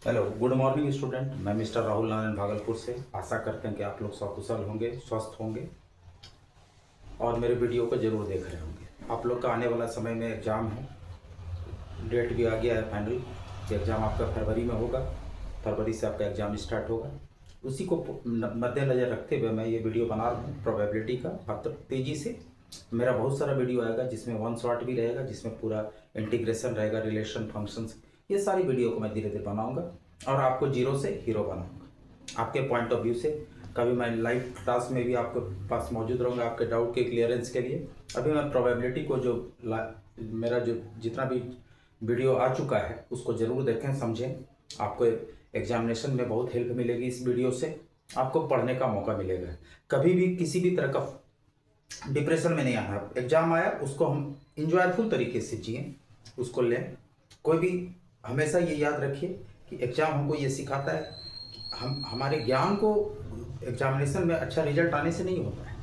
Hello, good morning student. मैं mister Rahul Narayan Bhagalpur से। आशा करते हैं कि आप लोग सकुशल होंगे, स्वस्थ होंगे और मेरे वीडियो को ज़रूर देख रहे होंगे। आप लोग का आने वाला समय में एग्ज़ाम है, डेट भी आ गया है फाइनल कि एग्ज़ाम आपका फरवरी में होगा। फरवरी से आपका एग्ज़ाम स्टार्ट होगा। उसी को मद्देनज़र रखते हुए मैं ये वीडियो बना रहा हूँ प्रोबेबिलिटी का। मतलब तेज़ी से मेरा बहुत सारा वीडियो आएगा जिसमें वन शॉट भी रहेगा, जिसमें पूरा इंटीग्रेशन रहेगा, रिलेशन, फंक्शंस, ये सारी वीडियो को मैं धीरे धीरे बनाऊंगा और आपको जीरो से हीरो बनाऊंगा आपके पॉइंट ऑफ व्यू से। कभी मैं लाइव क्लास में भी आपके पास मौजूद रहूँगा आपके डाउट के क्लियरेंस के लिए। अभी मैं प्रोबेबिलिटी को जो मेरा जो जितना भी वीडियो आ चुका है उसको ज़रूर देखें, समझें। आपको एग्जामिनेशन में बहुत हेल्प मिलेगी इस वीडियो से। आपको पढ़ने का मौका मिलेगा। कभी भी किसी भी तरह का डिप्रेशन में नहीं आना। एग्ज़ाम आया उसको हम इंजॉयफुल तरीके से जिए, उसको लें। कोई भी हमेशा ये याद रखिए कि एग्ज़ाम हमको ये सिखाता है कि हम हमारे ज्ञान को एग्जामिनेशन में अच्छा रिजल्ट आने से नहीं होता है।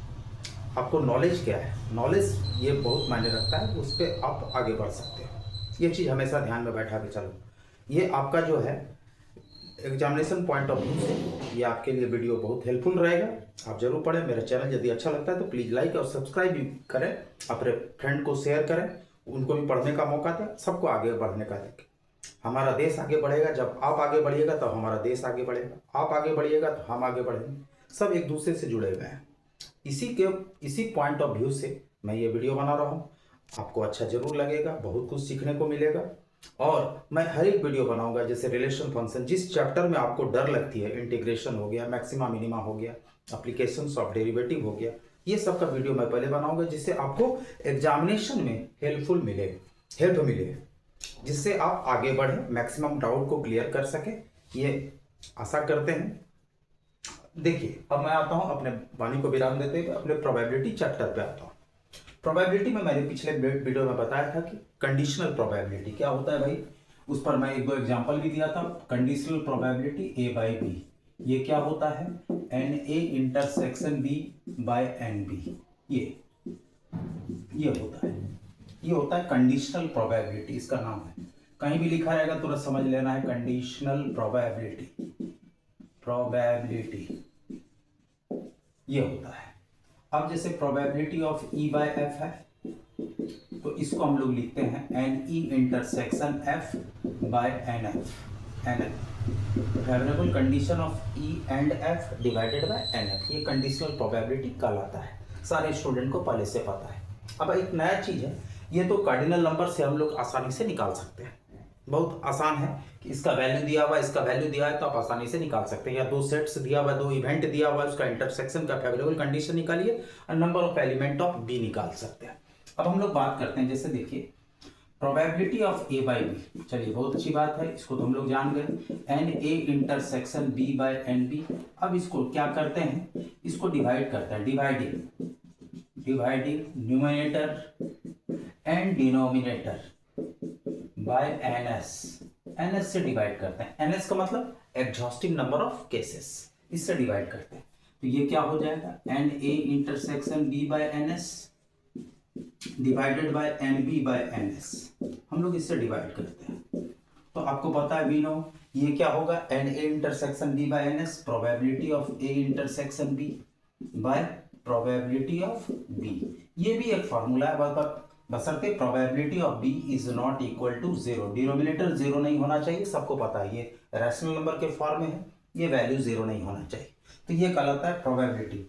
आपको नॉलेज क्या है, नॉलेज ये बहुत मायने रखता है, उस पर आप आगे बढ़ सकते हो। ये चीज़ हमेशा ध्यान में बैठा के चलो। ये आपका जो है एग्जामिनेशन पॉइंट ऑफ व्यू से ये आपके लिए वीडियो बहुत हेल्पफुल रहेगा। आप जरूर पढ़ें। मेरा चैनल यदि अच्छा लगता है तो प्लीज़ लाइक और सब्सक्राइब भी करें, अपने फ्रेंड को शेयर करें, उनको भी पढ़ने का मौका दें, सबको आगे बढ़ने का दें। हमारा देश आगे बढ़ेगा जब आप आगे बढ़िएगा, तब हमारा देश आगे बढ़ेगा। आप आगे बढ़िएगा तो हम आगे बढ़ेंगे। सब एक दूसरे से जुड़े हुए हैं। इसी पॉइंट ऑफ व्यू से मैं ये वीडियो बना रहा हूँ। आपको अच्छा जरूर लगेगा, बहुत कुछ सीखने को मिलेगा। और मैं हर एक वीडियो बनाऊंगा, जैसे रिलेशन फंक्शन, जिस चैप्टर में आपको डर लगती है, इंटीग्रेशन हो गया, मैक्सिमा मिनिमा हो गया, एप्लीकेशंस ऑफ डेरिवेटिव हो गया, ये सब का वीडियो मैं पहले बनाऊंगा जिससे आपको एग्जामिनेशन में हेल्प मिले, जिससे आप आगे बढ़े, मैक्सिमम डाउट को क्लियर कर सके। ये आशा करते हैं। देखिए, अब मैं आता हूं अपने वाणी को विराम देते हुए अपने प्रोबेबिलिटी चैप्टर पे आता हूं। प्रोबेबिलिटी में मैंने पिछले वीडियो में बताया था कि कंडीशनल प्रोबेबिलिटी क्या होता है भाई। उस पर मैं एक दो एग्जांपल भी दिया था। Conditional probability A by B, ये क्या होता है? N A intersection B by n B, ये होता है। ये होता है कंडीशनल प्रोबेबिलिटी, इसका नाम है। कहीं भी लिखा रहेगा तुरंत समझ लेना है कंडीशनल प्रोबेबिलिटी ये होता है। अब जैसे probability of E by F है तो इसको हम लोग लिखते हैं n E intersection F by n F, favourable condition of E and F divided by n F. ये कंडीशनल प्रोबेबिलिटी कहलाता है। सारे स्टूडेंट को पहले से पता है। अब एक नया चीज है, ये तो कार्डिनल नंबर से हम लोग आसानी से निकाल सकते हैं। बहुत आसान है कि इसका वैल्यू दिया हुआ है, इसका वैल्यू दिया है, तो आप आसानी से निकाल सकते हैं। या दो सेट्स दिया हुआ है, दो इवेंट दिया हुआ है, उसका इंटरसेक्शन का फेवरेबल कंडीशन निकालिए और number of element of B निकाल सकते हैं। अब हम लोग बात करते हैं, जैसे देखिए probability of A by B. चलिए, बहुत अच्छी बात है, इसको तो हम लोग जान गए। N A intersection B by n B. अब इसको क्या करते हैं, इसको डिवाइड करते हैं, dividing numerator and denominator by n S से डिवाइड करते हैं। एन एस का मतलब एग्जॉस्टिव नंबर ऑफ केसेस, इससे डिवाइड करते हैं। तो ये क्या हो जाएगा? N A intersection B by n S divided by n B by n S. हम लोग इससे डिवाइड करते हैं। तो आपको पता है, वी नो, ये क्या होगा? N A intersection B by n S, probability of A intersection B by probability of B. ये भी एक फॉर्मूला है, बशर्ते probability of B is not equal to zero. Denominator zero नहीं होना चाहिए, सबको पता है। ये रैशनल नंबर के फॉर्म में है, ये वैल्यू जीरो नहीं होना चाहिए। तो ये कहलाता है प्रोबेबिलिटी।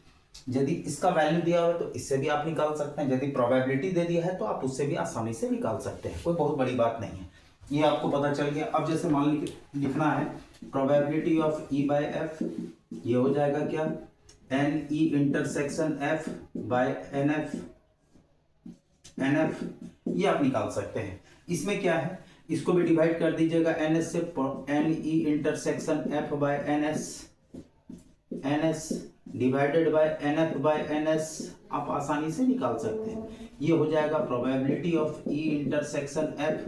यदि इसका वैल्यू दिया हुआ है तो इससे भी आप निकाल सकते हैं। यदि प्रोबेबिलिटी दे दिया है तो आप उससे भी आसानी से निकाल सकते हैं। कोई बहुत बड़ी बात नहीं है, ये आपको पता चल गया। अब जैसे मान लीजिए लिखना है probability of E by F, ये हो जाएगा क्या? N E intersection F by n F, ये आप निकाल सकते हैं। इसमें क्या है, इसको भी डिवाइड कर दीजिएगा एन एस से। N E intersection F by n S divided by n F by n S, आप आसानी से निकाल सकते हैं। ये हो जाएगा probability of E intersection F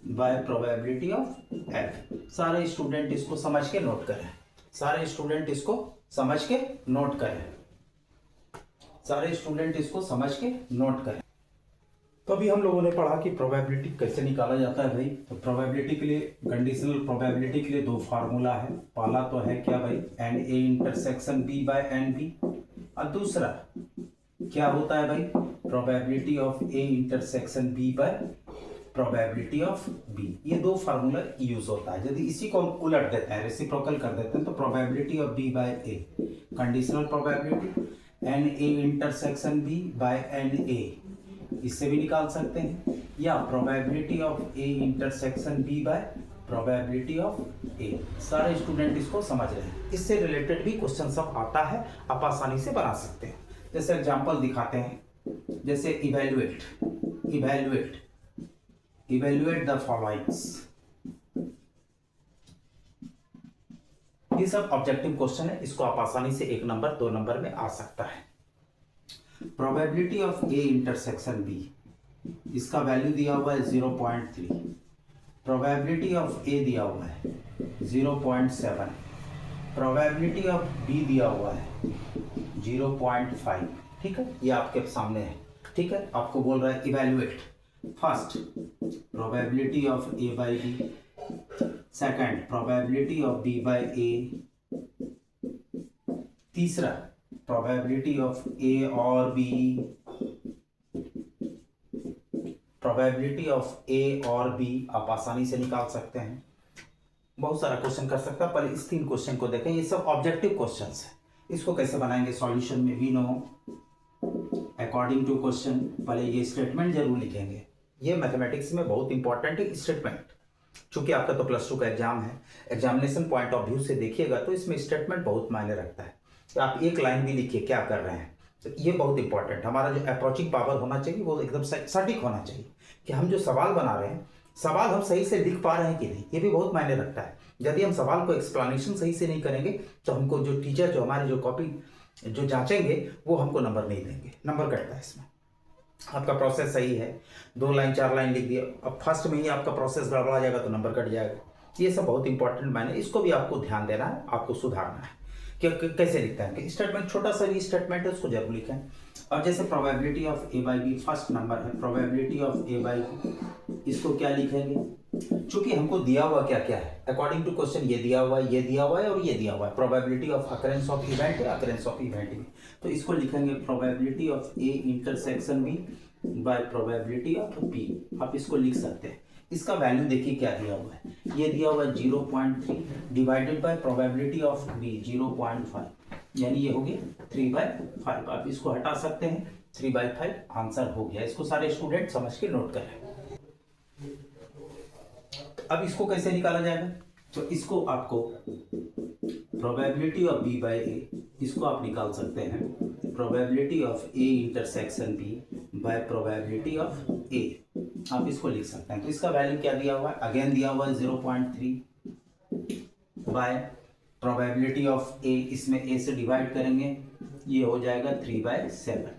by probability of F. सारे स्टूडेंट इसको समझ के नोट करें, सारे स्टूडेंट इसको समझ के नोट करें, सारे स्टूडेंट इसको समझ के नोट करें। तो अभी हम लोगों ने पढ़ा कि प्रोबेबिलिटी कैसे निकाला जाता है भाई। तो प्रोबेबिलिटी के लिए, कंडीशनल प्रोबेबिलिटी के लिए दो फार्मूला है। पहला तो है क्या भाई, n A intersection B by n B, और दूसरा क्या होता है भाई, probability of A intersection B by probability of B. ये दो फार्मूला यूज होता है। यदि इसी को हम उलट देते हैं, रेसिप्रोकल कर देते हैं, तो probability of B by A, conditional probability N A intersection B by N A, इससे भी निकाल सकते हैं, या probability of A intersection B by probability of A. सारे स्टूडेंट इसको समझ रहे हैं। इससे रिलेटेड भी क्वेश्चन सब आता है, आप आसानी से बना सकते हैं। जैसे एग्जांपल दिखाते हैं, जैसे इवेल्युएट द फॉलोइंग्स। ये सब ऑब्जेक्टिव क्वेश्चन है, इसको आप आसानी से 1 नंबर 2 नंबर में आ सकता है। Probability of A intersection B, इसका वैल्यू दिया हुआ है 0.3। प्रोबेबिलिटी ऑफ ए दिया हुआ है 0.7। प्रोबेबिलिटी ऑफ बी दिया हुआ है 0.5। ठीक है, ये आपके सामने है। ठीक है, आपको बोल रहा है evaluate first probability of A by B, second probability of B by A, तीसरा प्रोबेबिलिटी ऑफ ए और बी, प्रोबेबिलिटी ऑफ ए और बी आप आसानी से निकाल सकते हैं। बहुत सारा क्वेश्चन कर सकता है, पर इस 3 क्वेश्चन को देखें, ये सब ऑब्जेक्टिव क्वेश्चंस है। इसको कैसे बनाएंगे सॉल्यूशन में, we know according to question. पहले ये स्टेटमेंट जरूर लिखेंगे, ये मैथमेटिक्स में बहुत इंपॉर्टेंट है स्टेटमेंट। चूंकि आपका तो +2 का एग्जाम है, एग्जामिनेशन पॉइंट ऑफ व्यू से देखिएगा तो इसमें स्टेटमेंट बहुत मायने रखता है। तो आप एक लाइन भी लिखिए क्या कर रहे हैं, तो ये बहुत इंपॉर्टेंट। हमारा जो अप्रोचिंग पावर होना चाहिए वो एकदम सटीक होना चाहिए, कि हम जो सवाल बना रहे हैं, सवाल हम सही से लिख पा रहे हैं कि नहीं, ये भी बहुत मायने रखता है। यदि हम सवाल को एक्सप्लेनेशन सही से नहीं करेंगे तो हमको जो टीचर, जो हमारे जो कॉपी जो जांचेंगे, वो हमको नंबर नहीं देंगे, नंबर कटता है इसमें। आपका प्रोसेस सही है, 2 लाइन 4 लाइन लिख दिया, अब फर्स्ट में ही आपका प्रोसेस गड़बड़ा जाएगा तो नंबर कट जाएगा। ये सब बहुत इंपॉर्टेंट मायने, इसको भी आपको ध्यान देना है, आपको सुधारना है कि कैसे लिखता है। स्टेटमेंट छोटा सा भी स्टेटमेंट है, उसको जरूर लिखें। और जैसे probability of A by B, first number है probability of A by B, इसको क्या लिखेंगे, चूंकि हमको दिया हुआ क्या क्या है अकॉर्डिंग टू क्वेश्चन, ये दिया हुआ है, ये दिया हुआ है और ये दिया हुआ है। Probability of occurrence of event है, अकरेंस ऑफ इवेंट भी, तो इसको लिखेंगे probability of A intersection B by probability of B. आप इसको लिख सकते हैं। इसका वैल्यू देखिए क्या दिया हुआ है, ये दिया हुआ है 0.3 divided by probability of B 0.5, यानी ये हो गया 3/5। आप इसको हटा सकते हैं, 3/5 आंसर हो गया। इसको सारे स्टूडेंट समझ के नोट करें। अब इसको कैसे निकाला जाएगा, तो इसको आपको probability of B by A, इसको आप निकाल सकते हैं probability of A intersection B by probability of A. आप इसको लिख सकते हैं। तो इसका वैल्यू क्या दिया हुआ है, अगेन दिया हुआ है 0.3 बाय प्रोबेबिलिटी ऑफ ए, इसमें ए से डिवाइड करेंगे, ये हो जाएगा 3/7।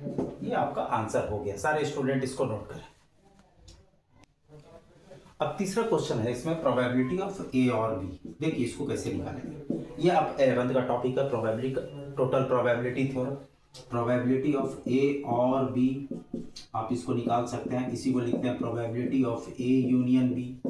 ये आपका आंसर हो गया। सारे स्टूडेंट इसको नोट करें। अब तीसरा क्वेश्चन है, इसमें प्रोबेबिलिटी ऑफ ए और बी। देखिए इसको कैसे निकालेंगे। ये आप 11th का टॉपिक है, probability, total probability theorem. Probability of A और बी आप इसको निकाल सकते हैं, इसी को लिखते हैं probability of A union B.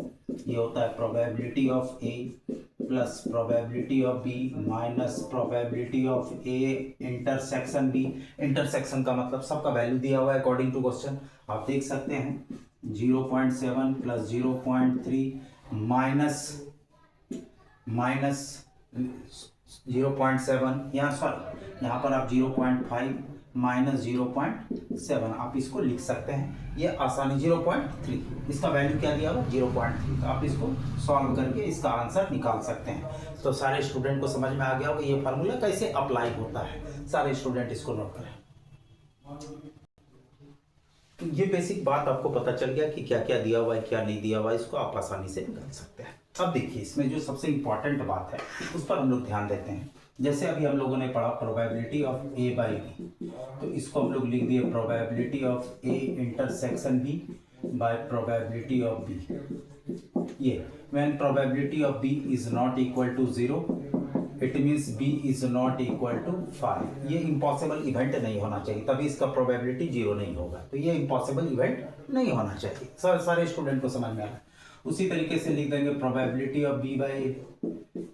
ये होता है probability of A plus probability of B minus probability of A intersection B. Intersection का मतलब सबका वैल्यू दिया हुआ है अकॉर्डिंग टू क्वेश्चन, आप देख सकते हैं 0.7 प्लस 0.3 माइनस 0.7, यहाँ पर आप 0.5 माइनस 0.7 आप इसको लिख सकते हैं। ये आसानी 0.3, इसका वैल्यू क्या दिया हुआ 0.3, तो आप इसको सॉल्व करके इसका आंसर निकाल सकते हैं। तो सारे स्टूडेंट को समझ में आ गया होगा ये फार्मूला कैसे अप्लाई होता है। सारे स्टूडेंट इसको नोट करें। तो ये बेसिक बात आपको पता चल गया कि क्या क्या दिया हुआ है, क्या नहीं दिया हुआ है, इसको आप आसानी से निकाल सकते हैं। अब देखिए इसमें जो सबसे इंपॉर्टेंट बात है उस पर हम लोग ध्यान देते हैं। जैसे अभी हम लोगों ने पढ़ा probability of A by B, तो इसको हम लोग लिख दिए probability of A intersection B by probability of B. ये when probability of B is not equal to 0, it means B is not equal to 5। ये इम्पॉसिबल इवेंट नहीं होना चाहिए, तभी इसका प्रोबेबिलिटी 0 नहीं होगा। तो ये इम्पॉसिबल इवेंट नहीं होना चाहिए। सारे स्टूडेंट को समझ में आ रहा है। उसी तरीके से लिख देंगे probability of B by A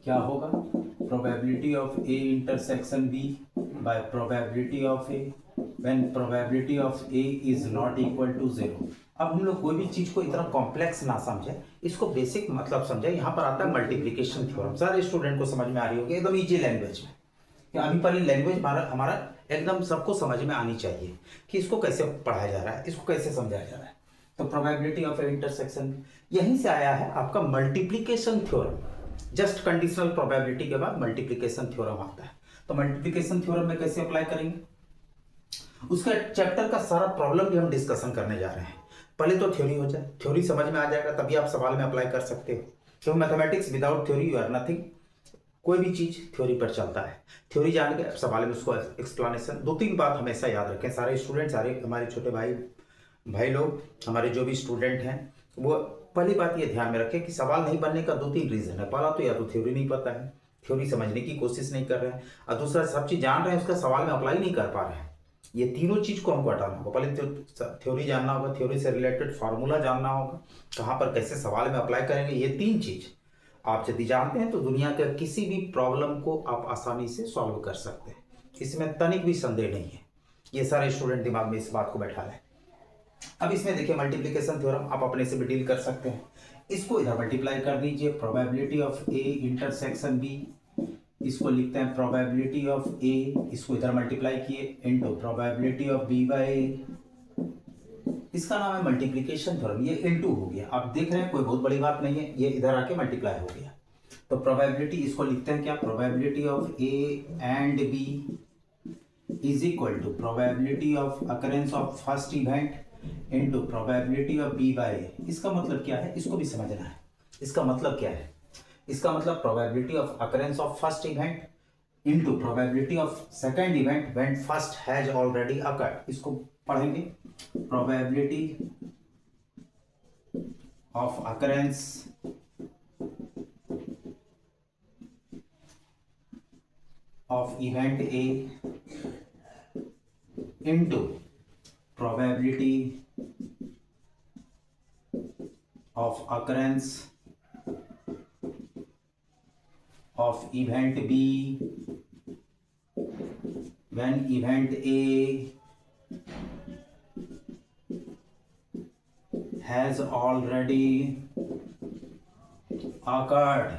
क्या होगा, probability of A intersection B by probability of A when probability of A is not equal to 0। अब हम लोग कोई भी चीज को इतना कॉम्प्लेक्स ना समझे, इसको बेसिक मतलब समझे। यहाँ पर आता है मल्टीप्लिकेशन थ्योरम। सारे स्टूडेंट को समझ में आ रही होगी एकदम इजी लैंग्वेज में। कि अभी पर लैंग्वेज हमारा एकदम सबको समझ में आनी चाहिए कि इसको कैसे पढ़ाया जा रहा है, इसको कैसे समझाया जा रहा है। तो प्रोबेबिलिटी ऑफ इंटरसेक्शन यहीं से आया है आपका multiplication theorem. Just conditional probability के बाद मल्टीप्लिकेशन थ्योरम आता है। तो मल्टीप्लिकेशन थ्योरम में कैसे अप्लाई करेंगे, उसका चैप्टर का सारा प्रॉब्लम भी हम डिस्कशन करने जा रहे हैं। पहले तो थ्योरी हो जाए, थ्योरी समझ में आ जाएगा तभी आप सवाल में अप्लाई कर सकते हो। क्योंकि mathematics without theory you are nothing. कोई भी चीज थ्योरी पर चलता है। थ्योरी जान के सवाल में उसको एक्सप्लेनेशन। 2-3 बात हमेशा याद रखें सारे स्टूडेंट, सारे हमारे छोटे भाई लोग, हमारे जो भी स्टूडेंट हैं, वो पहली बात ये ध्यान में रखें कि सवाल नहीं बनने का 2-3 रीजन है। पहला तो या तो थ्योरी नहीं पता है, थ्योरी समझने की कोशिश नहीं कर रहे हैं, और दूसरा सब चीज जान रहे हैं उसका सवाल में अप्लाई नहीं कर पा रहे हैं। ये तीनों चीज को हमको हटाना होगा। पहले तो थ्योरी जानना होगा, थ्योरी से रिलेटेड फार्मूला जानना होगा, कहाँ पर कैसे सवाल में अप्लाई करेंगे। ये 3 चीज आप यदि जानते हैं तो दुनिया के किसी भी प्रॉब्लम को आप आसानी से सॉल्व कर सकते हैं। इसमें तनिक भी संदेह नहीं है। ये सारे स्टूडेंट दिमाग में इस बात को बैठा लें। अब इसमें देखिए मल्टीप्लिकेशन थ्योरम आप अपने से भी डील कर सकते हैं। इसको इधर मल्टीप्लाई कर दीजिए, probability of A intersection B, इसको लिखते हैं प्रोबेबिलिटी ऑफ ए, इसको इधर मल्टीप्लाई किए into probability of B by A. इसका नाम है मल्टीप्लिकेशन थ्योरम। ये इनटू हो गया, आप देख रहे हैं कोई बहुत बड़ी बात नहीं है, ये इधर आके मल्टीप्लाई हो गया। तो प्रोबेबिलिटी इसको लिखते हैं क्या, probability of A and B is equal to probability of occurrence of first event into probability of B by A. इसका मतलब क्या है, इसको भी समझना है। इसका मतलब क्या है, इसका मतलब probability of occurrence of first event into probability of second event when first has already occurred. इसको पढ़ेंगे, probability of occurrence of event A into probability of occurrence of event B when event A has already occurred।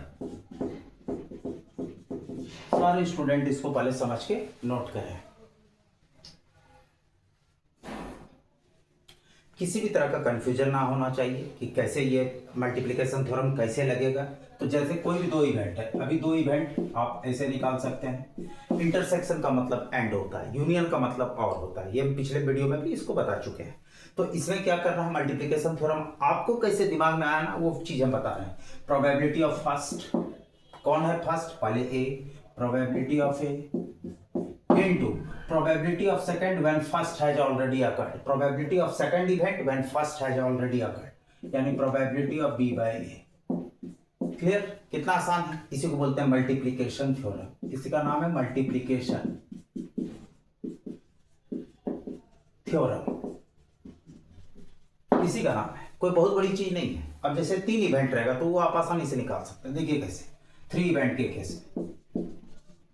सारे student इसको पहले समझ के note करें। किसी भी तरह का कंफ्यूजन ना होना चाहिए कि कैसे ये मल्टीप्लिकेशन थ्योरम कैसे लगेगा। तो जैसे कोई भी 2 इवेंट है, अभी 2 इवेंट आप ऐसे निकाल सकते हैं। इंटरसेक्शन का मतलब एंड होता है, यूनियन का मतलब और होता है। ये हम पिछले वीडियो में भी इसको बता चुके हैं। तो इसमें क्या कर रहा है मल्टीप्लिकेशन थ्योरम, आपको कैसे दिमाग में आया ना वो चीज हम बता रहे हैं। प्रोबेबिलिटी ऑफ फर्स्ट, कौन है फर्स्ट, पहले A, probability of A into probability of second when first has already occurred, probability of second event when first has already occurred, यानी probability of B by A। Clear, कितना आसान है। इसी को बोलते हैं मल्टीप्लिकेशन थ्योरम। इसी का नाम है मल्टीप्लिकेशन थ्योरम, इसी का नाम है। कोई बहुत बड़ी चीज नहीं है। अब जैसे 3 इवेंट रहेगा तो वो आप आसानी से निकाल सकते हैं। देखिए कैसे, 3 इवेंट के केस में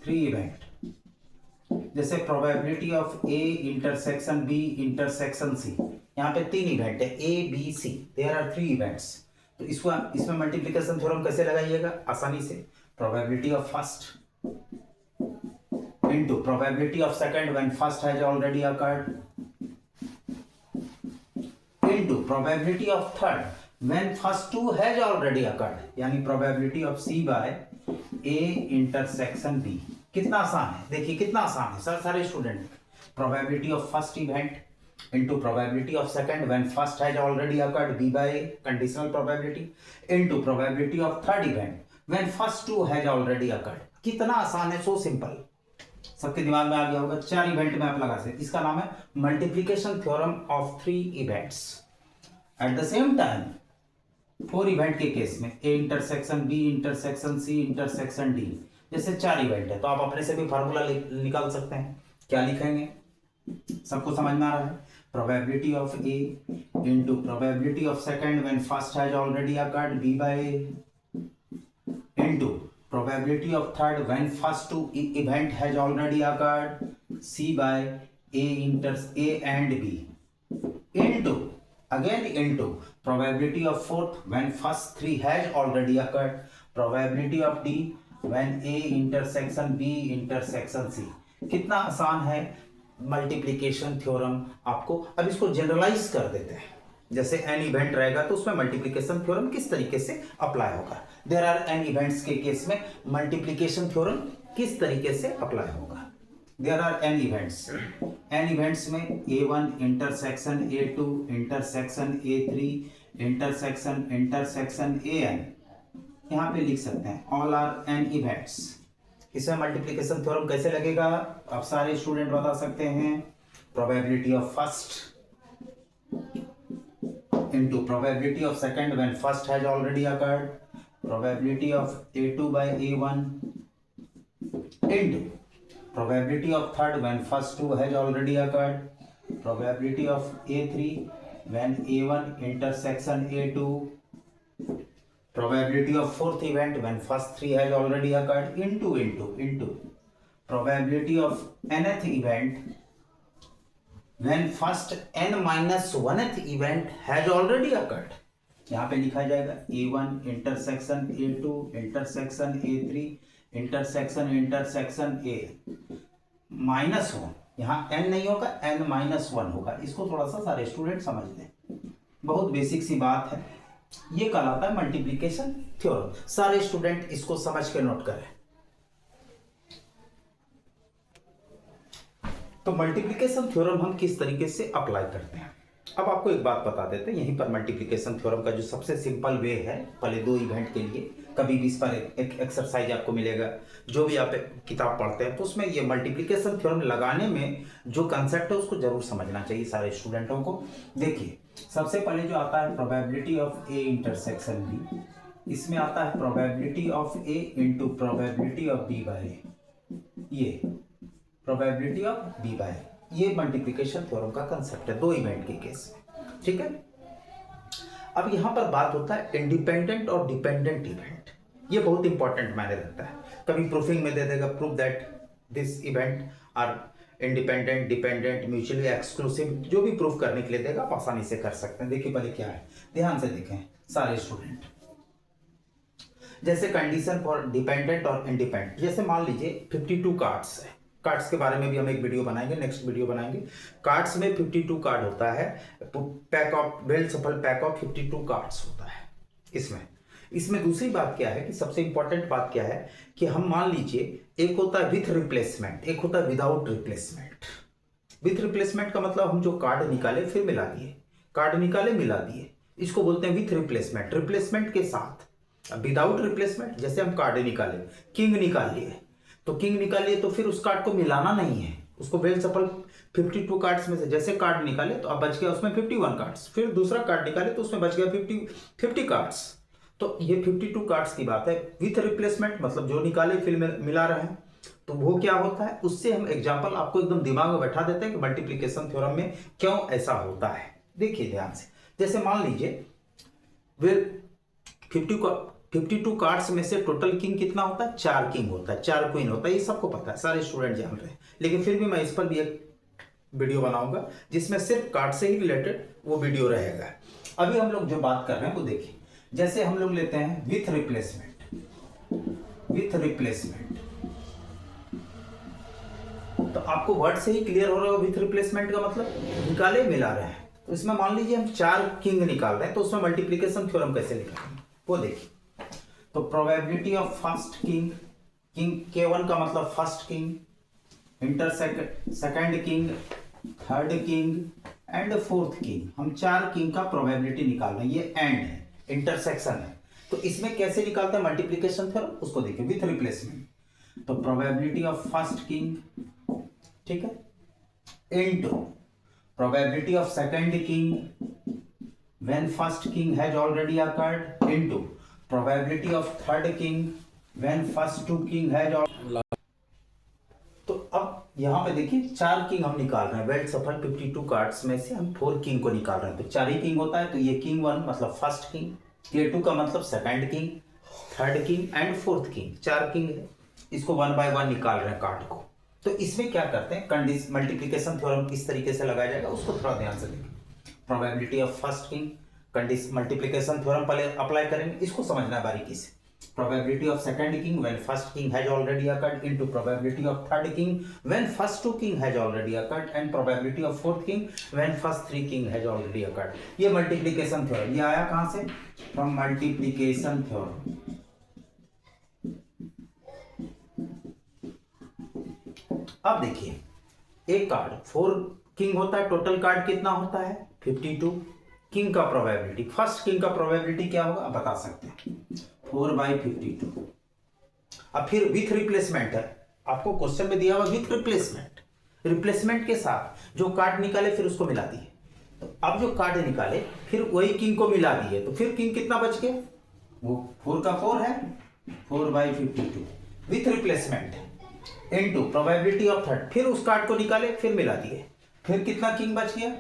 3 इवेंट, जैसे probability of A intersection B intersection C, यहाँ पे 3 इवेंट है A B C, there are 3 events. तो इसको इसमें मल्टीप्लिकेशन थ्योरम कैसे लगाइएगा, आसानी से probability of first into probability of second when first has already occurred into probability of third when first two has already occurred, यानी probability of C by A intersection B. कितना आसान है, देखिए कितना आसान है सर। सारे student, probability of first event into probability of second when first has already occurred B by A, conditional probability, into probability of third event when first two has already occurred. कितना आसान है, so simple. सबके दिमाग में आ गया होगा। 4 event में आप लगा सकते। इसका नाम है multiplication theorem of 3 events at the same time. 4 event के केस में A intersection B intersection C intersection D, जैसे 4 इवेंट है तो आप अपने से भी फार्मूला निकाल सकते हैं। क्या लिखेंगे, सबको समझ में आ रहा है? Probability of A into probability of second when first has already occurred B by A into probability of third when first two event has already occurred C by A and B into again into probability of fourth when first three has already occurred, probability of D when A intersection B intersection C। कितना आसान है multiplication theorem आपको। अब इसको generalise कर देते हैं, जैसे एन इवेंट रहेगा तो उसमें मल्टीप्लिकेशन थ्योरम किस तरीके से अप्लाई होगा। देयर आर एन इवेंट्स के केस में मल्टीप्लिकेशन थ्योरम किस तरीके से अप्लाई होगा। There are n events, n events में A1 intersection A2 intersection A3 intersection AN, यहाँ पे लिख सकते हैं ऑल आर एन इवेंट्स। इसमें मल्टीप्लिकेशन थ्योरम कैसे लगेगा, अब सारे स्टूडेंट बता सकते हैं। Probability of first into probability of second when first has already occurred, probability of A2 by A1 into probability of third when first two has already occurred, probability of A3 when A1 intersection A2, probability of fourth event when first three has already occurred into probability of nth event when first n minus 1th event has already occurred। यहाँ पे लिखा जाएगा A1 intersection A2 intersection A3 intersection A minus 1, यहाँ n नहीं होगा n minus 1 होगा। इसको थोड़ा सा सारे स्टूडेंट समझ लें, बहुत बेसिक सी बात है। ये कहलाता है मल्टीप्लिकेशन थ्योरम। सारे स्टूडेंट इसको समझ के नोट करें। तो मल्टीप्लिकेशन थ्योरम हम किस तरीके से अप्लाई करते हैं, अब आपको एक बात बता देते हैं। यहीं पर मल्टीप्लिकेशन थ्योरम का जो सबसे सिंपल वे है, पहले दो इवेंट के लिए कभी भी इस पर एक एक्सरसाइज आपको मिलेगा, जो भी आप किताब पढ़ते हैं तो उसमें ये मल्टीप्लिकेशन थ्योरम लगाने में जो कंसेप्ट है उसको जरूर समझना चाहिए सारे स्टूडेंटों को। देखिए, सबसे पहले जो आता है probability of A intersection B, इसमें आता है probability of A into probability of B by A, ये प्रोबेबिलिटी ऑफ बी बाय, ये मल्टीप्लिकेशन थ्योरम का कंसेप्ट है दो इवेंट के केस में, ठीक है। अब यहां पर बात होता है इंडिपेंडेंट और डिपेंडेंट इवेंट। ये बहुत इंपॉर्टेंट मायने रखता है। कभी प्रूफिंग में दे देगा proof that this event are independent, dependent, mutually exclusive, जो भी प्रूफ करने के लिए देगा आप आसानी से कर सकते हैं। देखिए पहले क्या है, ध्यान से देखें सारे स्टूडेंट। जैसे कंडीशन फॉर डिपेंडेंट और इंडिपेंडेंट, जैसे मान लीजिए 52 कार्ड्स है। कार्ड्स के बारे में भी हम एक वीडियो बनाएंगे, नेक्स्ट वीडियो बनाएंगे। कार्ड्स में 52 कार्ड होता है, पैक ऑफ वेल सफल पैक ऑफ 52 कार्ड्स होता है। इसमें दूसरी बात क्या है कि सबसे इंपॉर्टेंट बात क्या है कि हम मान लीजिए एक होता है विथ रिप्लेसमेंट, एक होता है विदाउट रिप्लेसमेंट। विथ रिप्लेसमेंट का मतलब हम जो कार्ड निकाले फिर मिला दिए, कार्ड निकाले मिला दिए, इसको बोलते हैं विथ रिप्लेसमेंट। रिप्लेसमेंट के साथ विदाउट रिप्लेसमेंट, जैसे हम कार्ड निकाले, किंग निकाल लिए, तो किंग निकालिए तो फिर उस कार्ड को मिलाना नहीं है, उसको वेल सफल 52 कार्ड्स में से जैसे कार्ड निकाले तो अब बच गया उसमें 51 कार्ड्स, फिर दूसरा कार्ड निकाले तो उसमें बच गया 50 कार्ड्स। तो ये 52 कार्ड्स की बात है। विथ रिप्लेसमेंट मतलब जो निकाले फिर मिला रहे हैं, तो वो क्या होता है, उससे हम एग्जाम्पल आपको एकदम दिमाग में बैठा देते हैं कि मल्टीप्लीकेशन थ्योरम में क्यों ऐसा होता है। देखिए ध्यान से, जैसे मान लीजिए वेल 52 कार्ड्स में से टोटल किंग कितना होता है, 4 किंग होता है, 4 क्वीन होता है, ये सबको पता है, सारे स्टूडेंट जान रहे हैं। लेकिन फिर भी मैं इस पर भी एक वीडियो बनाऊंगा जिसमें सिर्फ कार्ड से ही रिलेटेड वो वीडियो रहेगा। अभी हम लोग जो बात कर रहे हैं वो देखिए, जैसे हम लोग लेते हैं विथ रिप्लेसमेंट, तो आपको वर्ड से ही क्लियर हो रहा है विथ रिप्लेसमेंट का मतलब निकाले मिला रहे हैं। तो इसमें मान लीजिए हम 4 किंग निकाल रहे हैं, तो उसमें मल्टीप्लीकेशन थ्योरम कैसे निकालेंगे वो देखिए। तो probability of first king, king K1 का मतलब first king, second king, third king and fourth king, हम 4 किंग का प्रोबेबिलिटी निकाल रहे हैं। ये एंड है, इंटरसेक्शन है, तो इसमें कैसे निकालते हैं मल्टीप्लिकेशन थ्योरम, उसको देखिए विथ रिप्लेसमेंट। तो प्रोबेबिलिटी ऑफ फर्स्ट किंग, ठीक है, into probability of second king when first king has already occurred, into probability of third king when first two king has. तो अब यहाँ पे देखिए 4 किंग हम निकाल रहे हैं। वेल सफल 52 कार्ड्स में से हम 4 किंग को निकाल रहे हैं। तो 4 ही किंग होता है, तो ये किंग 1 मतलब फर्स्ट किंग, K2 का मतलब second king, third king and fourth king. 4 king है, इसको 1 बाय 1 निकाल रहे हैं कार्ड को। तो इसमें क्या करते हैं, मल्टीप्लीकेशन थ्योरम किस तरीके से लगाया जाएगा उसको थोड़ा ध्यान से देखिए। Probability of first king, multiplication theorem पहले अप्लाई करेंगे, इसको समझना है बारीकी से। Probability of second king when first king has already occurred into probability of third king when first two king has already occurred and probability of fourth king when first three king has already occurred। ये multiplication theorem, ये आया कहां से, from multiplication theorem. अब देखिए एक card 4 king होता है, टोटल कार्ड कितना होता है 52। किंग का प्रोबेबिलिटी, फर्स्ट किंग का प्रोबेबिलिटी क्या होगा आप बता सकते हैं, 4/52। अब फिर विथ रिप्लेसमेंट है, आपको क्वेश्चन में दिया हुआ विथ रिप्लेसमेंट, रिप्लेसमेंट के साथ जो कार्ड निकाले फिर उसको मिला दिए। तो अब जो कार्ड निकाले फिर वही किंग को मिला दिए, तो फिर किंग कितना बच गया, वो 4 का 4 है, 4/52 with replacement into probability of third. फिर उस कार्ड को निकाले फिर मिला दिए, फिर कितना किंग बच गया,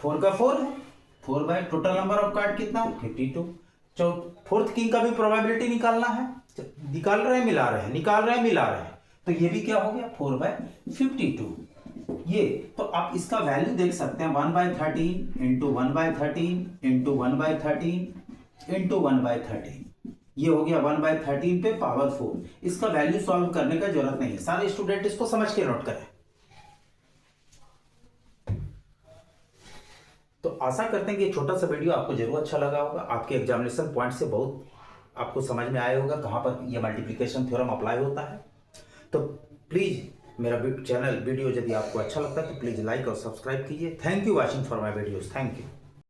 4 का 4 है, 4 by total number of card कितना 52। फोर्थ किंग का भी प्रोबेबिलिटी निकालना है, निकाल रहे हैं मिला रहे हैं, निकाल रहे हैं मिला रहे हैं, तो ये भी क्या हो गया 4/52। ये तो आप इसका वैल्यू देख सकते हैं 1/13 इंटू 1/13 इंटू 1/13 इंटू 1/13, ये हो गया 1/13 पे पावर 4। इसका वैल्यू सॉल्व करने का जरूरत नहीं है, सारे स्टूडेंट इसको समझ के नोट करें। तो आशा करते हैं कि ये छोटा सा वीडियो आपको जरूर अच्छा लगा होगा, आपके एग्जामिनेशन पॉइंट से बहुत आपको समझ में आया होगा कहाँ पर ये मल्टीप्लिकेशन थ्योरम अप्लाई होता है। तो प्लीज़ मेरा चैनल वीडियो यदि आपको अच्छा लगता है तो प्लीज़ लाइक और सब्सक्राइब कीजिए। Thank you watching for my videos, thank you.